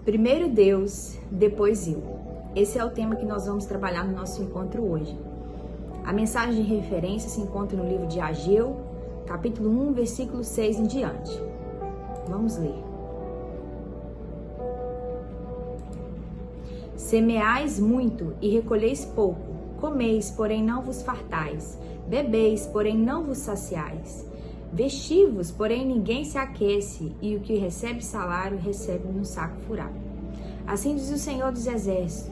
Primeiro Deus, depois eu. Esse é o tema que nós vamos trabalhar no nosso encontro hoje. A mensagem de referência se encontra no livro de Ageu, capítulo 1, versículo 6 em diante. Vamos ler. Semeais muito e recolheis pouco, comeis, porém não vos fartais, bebeis, porém não vos saciais. Vestivos, porém ninguém se aquece, e o que recebe salário recebe num saco furado. Assim diz o Senhor dos Exércitos: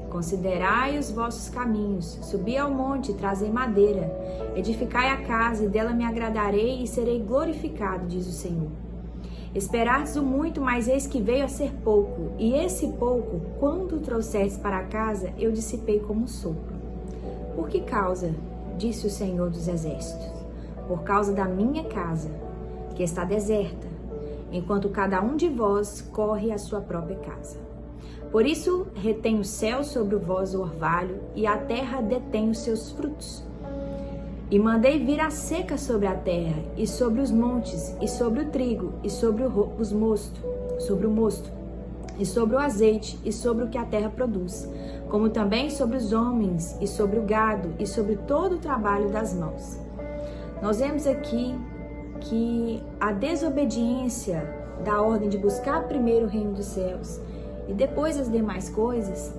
considerai os vossos caminhos, subi ao monte, trazei madeira, edificai a casa, e dela me agradarei e serei glorificado, diz o Senhor. Esperastes o muito, mas eis que veio a ser pouco, e esse pouco, quando o trouxestes para casa, eu dissipei como um sopro. Por que causa? Disse o Senhor dos Exércitos. Por causa da minha casa, que está deserta, enquanto cada um de vós corre à sua própria casa. Por isso retém o céu sobre o vosso orvalho, e a terra detém os seus frutos. E mandei vir a seca sobre a terra, e sobre os montes, e sobre o trigo, e sobre o mosto, e sobre o azeite, e sobre o que a terra produz, como também sobre os homens, e sobre o gado, e sobre todo o trabalho das mãos. Nós vemos aqui que a desobediência da ordem de buscar primeiro o reino dos céus e depois as demais coisas,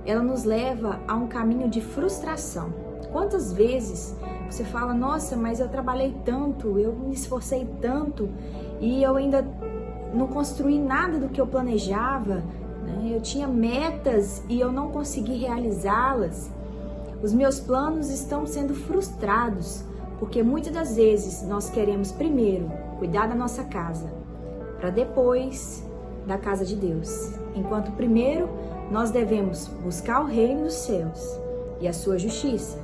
ela nos leva a um caminho de frustração. Quantas vezes você fala, nossa, mas eu trabalhei tanto, eu me esforcei tanto e eu ainda não construí nada do que eu planejava, né? Eu tinha metas e eu não consegui realizá-las. Os meus planos estão sendo frustrados, porque muitas das vezes nós queremos primeiro cuidar da nossa casa, para depois da casa de Deus. Enquanto primeiro nós devemos buscar o reino dos céus e a sua justiça,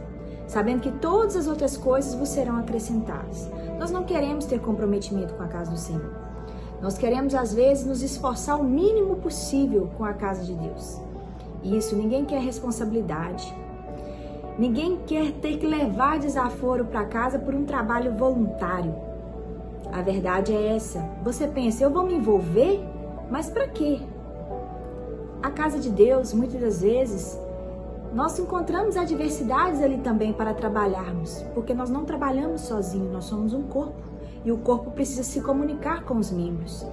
sabendo que todas as outras coisas vos serão acrescentadas. Nós não queremos ter comprometimento com a casa do Senhor. Nós queremos às vezes nos esforçar o mínimo possível com a casa de Deus. E isso, ninguém quer responsabilidade. Ninguém quer ter que levar desaforo para casa por um trabalho voluntário. A verdade é essa. Você pensa, eu vou me envolver? Mas para quê? A casa de Deus, muitas das vezes, nós encontramos adversidades ali também para trabalharmos, porque nós não trabalhamos sozinhos, nós somos um corpo. E o corpo precisa se comunicar com os membros.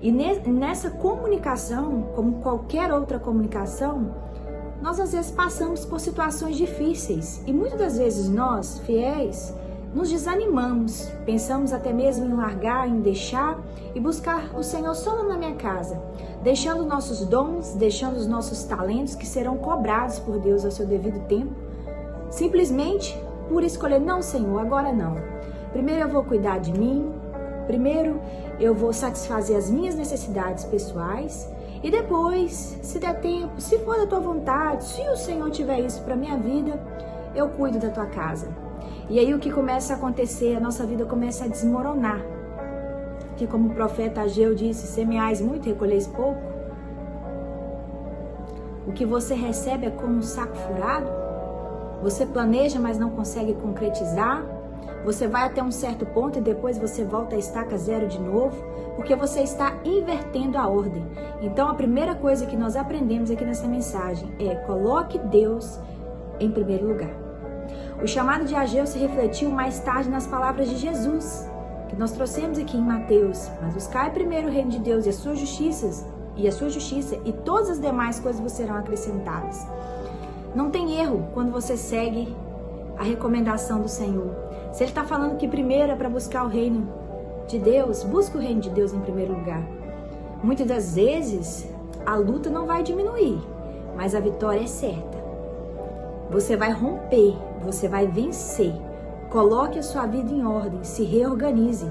E nessa comunicação, como qualquer outra comunicação, nós às vezes passamos por situações difíceis e muitas das vezes nós, fiéis, nos desanimamos, pensamos até mesmo em largar, em deixar e buscar o Senhor só na minha casa, deixando nossos dons, deixando os nossos talentos que serão cobrados por Deus ao seu devido tempo, simplesmente por escolher, não Senhor, agora não. Primeiro eu vou cuidar de mim, primeiro eu vou satisfazer as minhas necessidades pessoais, e depois, se der tempo, se for da tua vontade, se o Senhor tiver isso para minha vida, eu cuido da tua casa. E aí o que começa a acontecer, a nossa vida começa a desmoronar. Que como o profeta Ageu disse, semeais muito e recolheis pouco. O que você recebe é como um saco furado. Você planeja, mas não consegue concretizar. Você vai até um certo ponto e depois você volta a estaca zero de novo, porque você está invertendo a ordem. Então a primeira coisa que nós aprendemos aqui nessa mensagem é: coloque Deus em primeiro lugar. O chamado de Ageu se refletiu mais tarde nas palavras de Jesus, que nós trouxemos aqui em Mateus: mas buscai primeiro o reino de Deus e a sua justiça, e todas as demais coisas vos serão acrescentadas. Não tem erro quando você segue a recomendação do Senhor. Se Ele está falando que primeiro é para buscar o reino de Deus, busca o reino de Deus em primeiro lugar. Muitas das vezes, a luta não vai diminuir, mas a vitória é certa. Você vai romper, você vai vencer. Coloque a sua vida em ordem, se reorganize.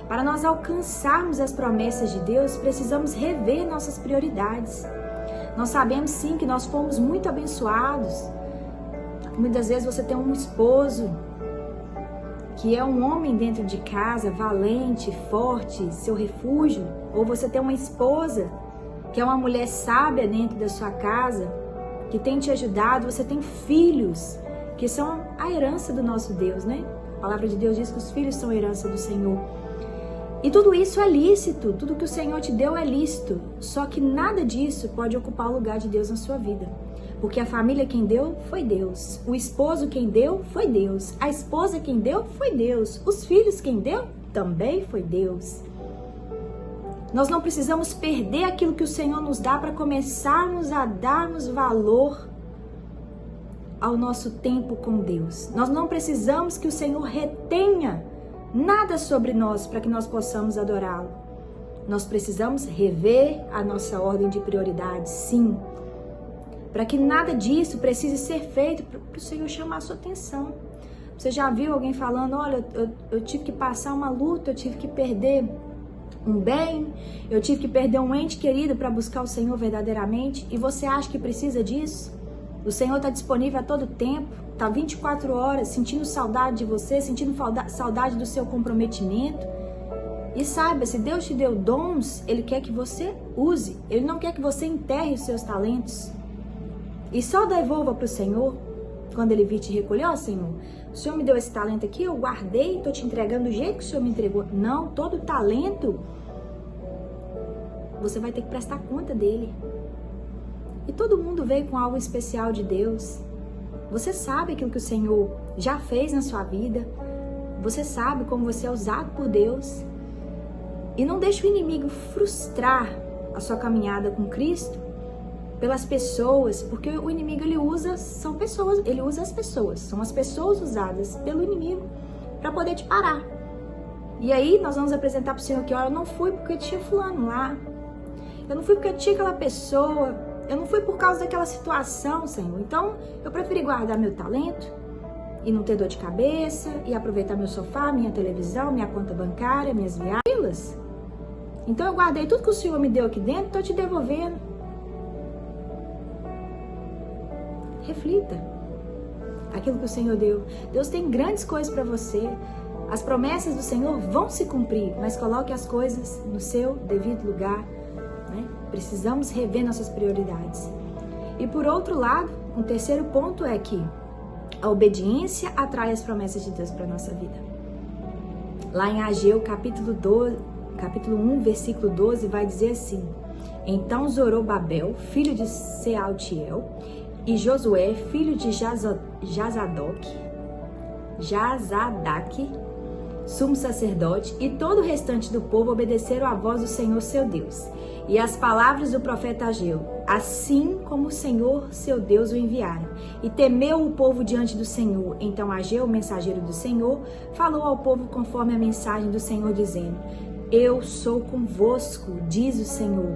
Para nós alcançarmos as promessas de Deus, precisamos rever nossas prioridades. Nós sabemos sim que nós fomos muito abençoados. Muitas vezes você tem um esposo que é um homem dentro de casa, valente, forte, seu refúgio. Ou você tem uma esposa que é uma mulher sábia dentro da sua casa, que tem te ajudado. Você tem filhos que são a herança do nosso Deus, né? A palavra de Deus diz que os filhos são a herança do Senhor. E tudo isso é lícito, tudo que o Senhor te deu é lícito. Só que nada disso pode ocupar o lugar de Deus na sua vida. Porque a família quem deu foi Deus. O esposo quem deu foi Deus. A esposa quem deu foi Deus. Os filhos quem deu também foi Deus. Nós não precisamos perder aquilo que o Senhor nos dá para começarmos a darmos valor ao nosso tempo com Deus. Nós não precisamos que o Senhor retenha nada sobre nós para que nós possamos adorá-lo. Nós precisamos rever a nossa ordem de prioridades, sim. Para que nada disso precise ser feito para o Senhor chamar a sua atenção. Você já viu alguém falando, olha, eu tive que passar uma luta, eu tive que perder um bem, eu tive que perder um ente querido para buscar o Senhor verdadeiramente, e você acha que precisa disso? O Senhor está disponível a todo tempo, está 24 horas, sentindo saudade de você, sentindo saudade do seu comprometimento. E saiba, se Deus te deu dons, Ele quer que você use, Ele não quer que você enterre os seus talentos. E só devolva para o Senhor quando Ele vir te recolher. Ó, Senhor, o Senhor me deu esse talento aqui, eu guardei, estou te entregando do jeito que o Senhor me entregou. Não, todo talento você vai ter que prestar conta dele. E todo mundo veio com algo especial de Deus. Você sabe aquilo que o Senhor já fez na sua vida. Você sabe como você é usado por Deus. E não deixe o inimigo frustrar a sua caminhada com Cristo pelas pessoas, porque o inimigo ele usa as pessoas, são as pessoas usadas pelo inimigo para poder te parar. E aí nós vamos apresentar para o Senhor que, olha, eu não fui porque tinha fulano lá, eu não fui porque tinha aquela pessoa, eu não fui por causa daquela situação, Senhor. Então eu preferi guardar meu talento e não ter dor de cabeça e aproveitar meu sofá, minha televisão, minha conta bancária, minhas viagens. Então eu guardei tudo que o Senhor me deu aqui dentro, estou te devolvendo. Reflita aquilo que o Senhor deu. Deus tem grandes coisas para você. As promessas do Senhor vão se cumprir, mas coloque as coisas no seu devido lugar, né? Precisamos rever nossas prioridades. E por outro lado, um terceiro ponto é que a obediência atrai as promessas de Deus para a nossa vida. Lá em Ageu, capítulo 1, versículo 12, vai dizer assim: Então Zorobabel, filho de Sealtiel, e Josué, filho de Jazadaque, sumo sacerdote, e todo o restante do povo obedeceram à voz do Senhor seu Deus, e às palavras do profeta Ageu, assim como o Senhor seu Deus o enviara. E temeu o povo diante do Senhor. Então Ageu, o mensageiro do Senhor, falou ao povo conforme a mensagem do Senhor, dizendo: Eu sou convosco, diz o Senhor.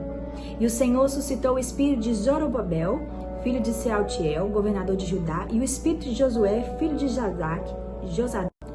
E o Senhor suscitou o espírito de Zorobabel, filho de Sealtiel, governador de Judá, e o espírito de Josué, filho de Josadaque,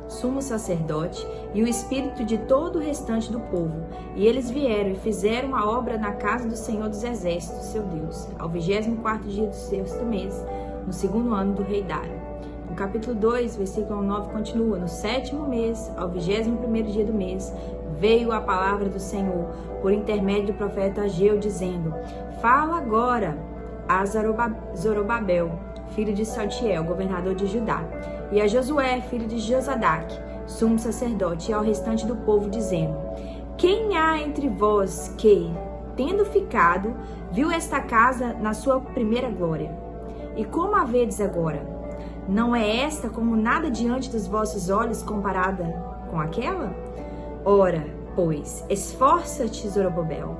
sumo sacerdote, e o espírito de todo o restante do povo. E eles vieram e fizeram a obra na casa do Senhor dos Exércitos, seu Deus, ao 24º dia do sexto mês, no 2º ano do rei Dário. No capítulo 2, versículo 9, continua: No 7º mês, ao 21º dia do mês, veio a palavra do Senhor, por intermédio do profeta Ageu, dizendo: Fala agora a Zorobabel, filho de Saltiel, governador de Judá, e a Josué, filho de Josadaque, sumo sacerdote, e ao restante do povo, dizendo: Quem há entre vós que, tendo ficado, viu esta casa na sua primeira glória? E como a vedes agora? Não é esta como nada diante dos vossos olhos comparada com aquela? Ora, pois, esforça-te, Zorobabel,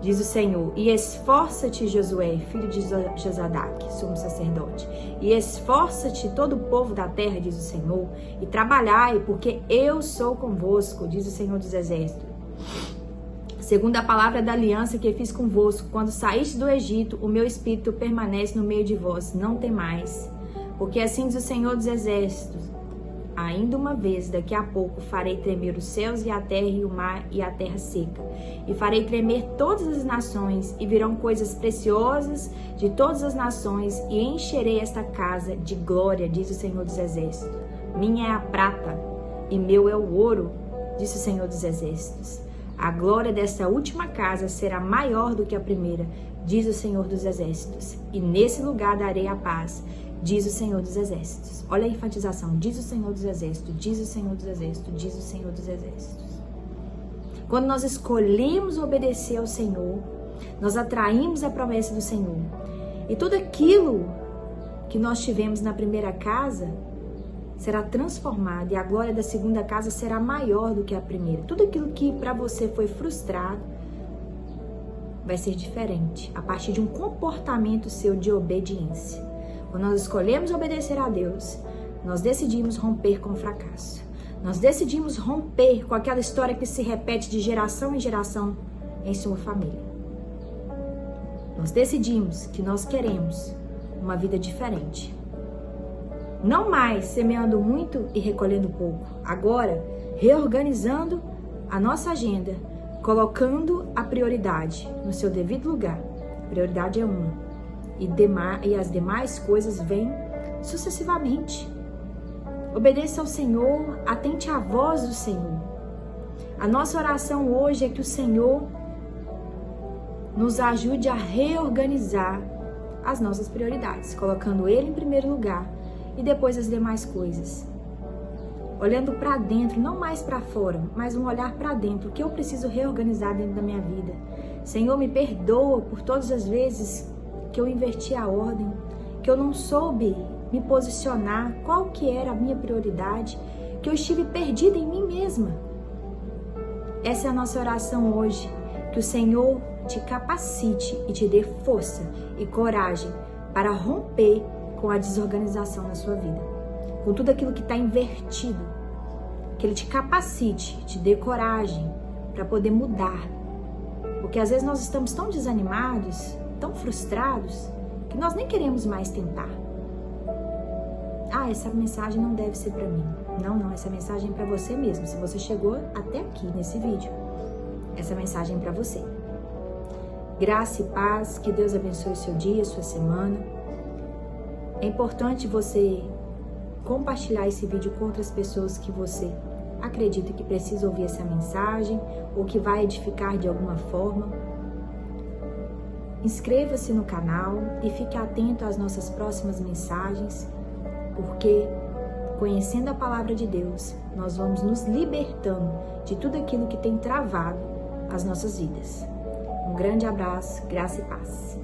diz o Senhor, e esforça-te, Josué, filho de Josadaque, sumo sacerdote, e esforça-te todo o povo da terra, diz o Senhor, e trabalhai, porque eu sou convosco, diz o Senhor dos Exércitos. Segundo a palavra da aliança que fiz convosco, quando saíste do Egito, o meu espírito permanece no meio de vós, não temais, porque assim diz o Senhor dos Exércitos: Ainda uma vez, daqui a pouco, farei tremer os céus e a terra e o mar e a terra seca. E farei tremer todas as nações, e virão coisas preciosas de todas as nações, e encherei esta casa de glória, diz o Senhor dos Exércitos. Minha é a prata, e meu é o ouro, diz o Senhor dos Exércitos. A glória desta última casa será maior do que a primeira, diz o Senhor dos Exércitos. E nesse lugar darei a paz, diz o Senhor dos Exércitos. Olha a enfatização: diz o Senhor dos Exércitos, diz o Senhor dos Exércitos, diz o Senhor dos Exércitos. Quando nós escolhemos obedecer ao Senhor, nós atraímos a promessa do Senhor. E tudo aquilo que nós tivemos na primeira casa será transformado, e a glória da segunda casa será maior do que a primeira. Tudo aquilo que para você foi frustrado vai ser diferente a partir de um comportamento seu de obediência. Quando nós escolhemos obedecer a Deus, nós decidimos romper com o fracasso. Nós decidimos romper com aquela história que se repete de geração em geração em sua família. Nós decidimos que nós queremos uma vida diferente. Não mais semeando muito e recolhendo pouco. Agora, reorganizando a nossa agenda, colocando a prioridade no seu devido lugar. A prioridade é uma. E as demais coisas vêm sucessivamente. Obedeça ao Senhor, atente à voz do Senhor. A nossa oração hoje é que o Senhor nos ajude a reorganizar as nossas prioridades, colocando Ele em primeiro lugar e depois as demais coisas. Olhando para dentro, não mais para fora, mas um olhar para dentro. O que eu preciso reorganizar dentro da minha vida? Senhor, me perdoa por todas as vezes que eu inverti a ordem, que eu não soube me posicionar, qual que era a minha prioridade, que eu estive perdida em mim mesma. Essa é a nossa oração hoje, que o Senhor te capacite e te dê força e coragem para romper com a desorganização na sua vida, com tudo aquilo que está invertido, que Ele te capacite, te dê coragem para poder mudar, porque às vezes nós estamos tão desanimados, tão frustrados, que nós nem queremos mais tentar. Essa mensagem não deve ser para mim. Não, essa mensagem é para você mesmo. Se você chegou até aqui nesse vídeo, essa mensagem é para você. Graça e paz, que Deus abençoe o seu dia, sua semana. É importante você compartilhar esse vídeo com outras pessoas que você acredita que precisa ouvir essa mensagem ou que vai edificar de alguma forma. Inscreva-se no canal e fique atento às nossas próximas mensagens, porque conhecendo a palavra de Deus, nós vamos nos libertando de tudo aquilo que tem travado as nossas vidas. Um grande abraço, graça e paz.